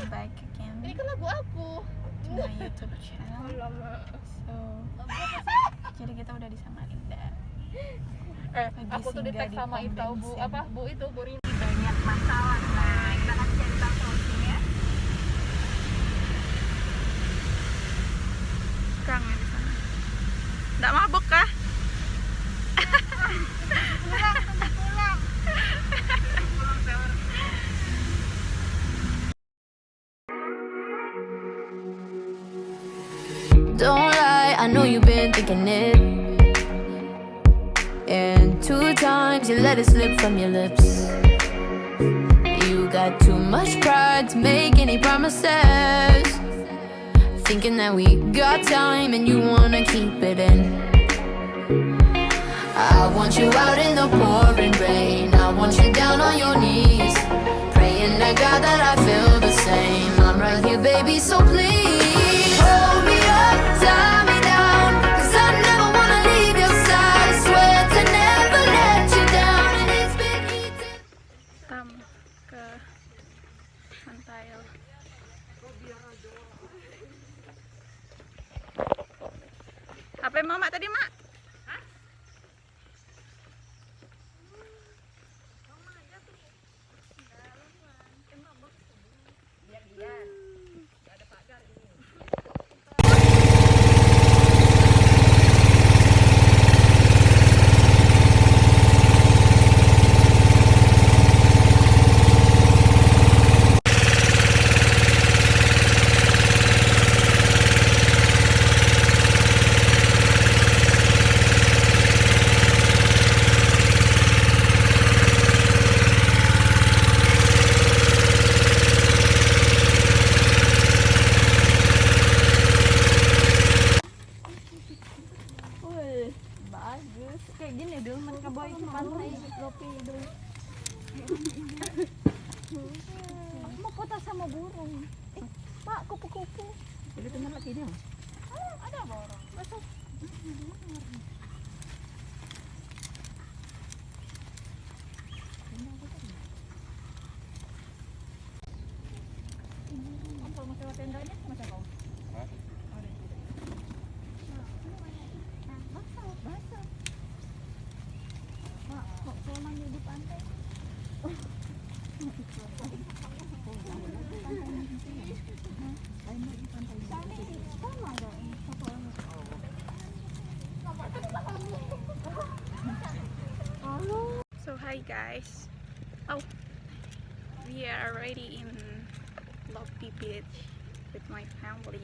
back again Ini kan lagu aku. to my YouTube channel. So, jadi kita udah di Samarinda. Aku tuh di tag sama itu Bu itu Bu Rini. Banyak masalah. Nah, kita kasih cari tahu solusinya. Kang di sana. Nggak mabuk kah? Pulang. Don't lie, I know you've been thinking it. And 2 times you let it slip from your lips. You got too much pride to make any promises. Thinking that we got time and you wanna keep it in. I want you out in the pouring rain. I want you down on your knees, praying to God that I feel the same. I'm right here, baby, so please hold me up, tie me down, 'cause I never wanna leave your side. Swear to never let you down, and it's been eating. Tam ke Mantail. HP mama tadi, Mak? Bagus kayak gini dulu mereka bawa ke pantai Lopi dulu. Aku mau foto sama burung. Pak, kupu-kupu. Jadi teman lagi dia. Ada borong. Masuk. Apa mau sewa tendanya sama siapa? Basah. Mak, mau saya mandi di pantai. So hi guys. Oh, we are already in Lopi Beach with my family,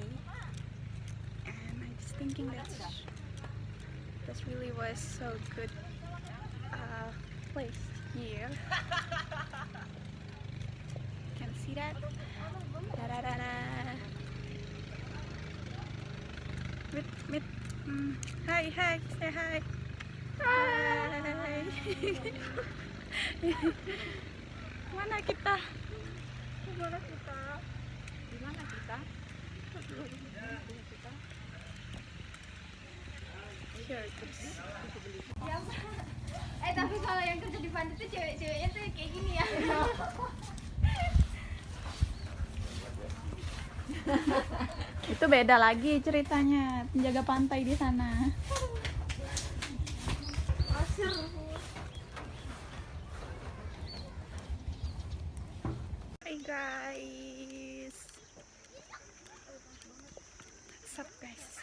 and I was thinking that really was so good place here. Can you see that? Da da da da. Mit. Hi, say hi. Hai. Mana kita? Di mana kita? Here it is. Tapi kalau yang kerja di pantai tuh cewek-ceweknya tuh kayak gini ya. Itu beda lagi ceritanya, penjaga pantai di sana. Hai guys. What's up guys?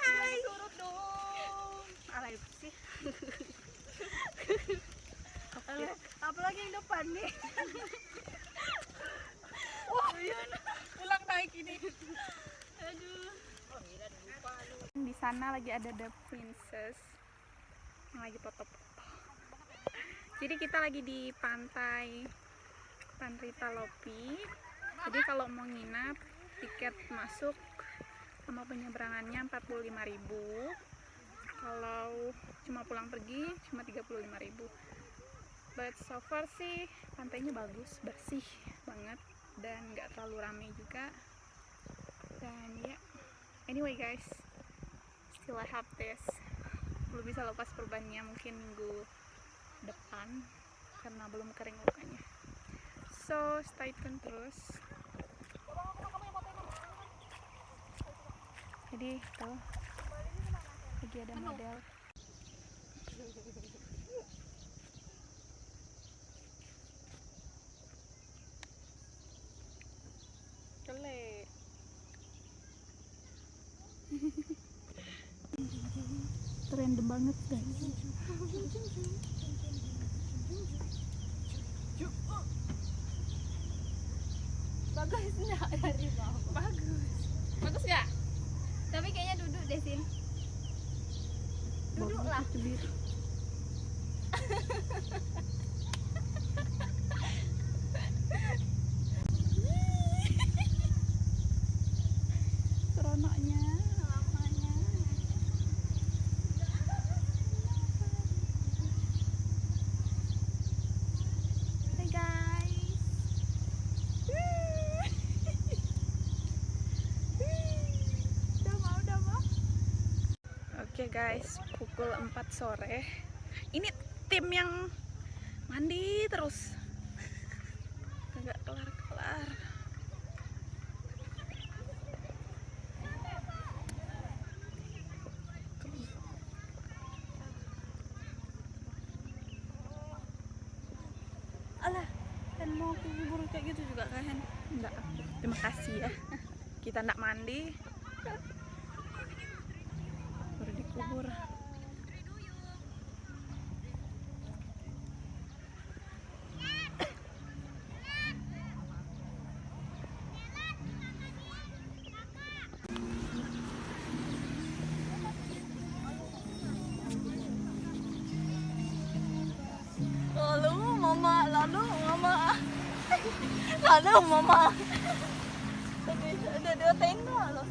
Hai, turut dong. Alay sih. Apalagi yang depan nih. Wah, pulang naik ini. Aduh. Di sana lagi ada The Princess yang lagi foto-foto. Jadi kita lagi di pantai Panrita Lopi. Jadi kalau mau nginap, tiket masuk sama penyeberangannya 45.000. Kalau cuma pulang pergi cuma 35.000. But so far sih pantainya bagus, bersih banget dan nggak terlalu ramai juga. Dan ya, anyway guys, still I have this. Belum bisa lepas perbannya, mungkin minggu depan karena belum kering lukanya. So stay tune terus. Jadi tuh lagi ada model. Kele. Random banget guys. Bagus enggak dari bawah? Bagus nggak? Tapi kayaknya duduk deh, Sin. Duduk lah. Seronoknya, lamanya. Hai guys. Udah mau. Oke guys, pukul 4 sore. Ini tim yang mandi terus. Kagak kelar-kelar. Alah, kan mau kubur kayak gitu juga kan? Enggak, terima kasih ya. Kita enggak mandi. Baru dikubur. Lalu mama. Ada dua tenda loh.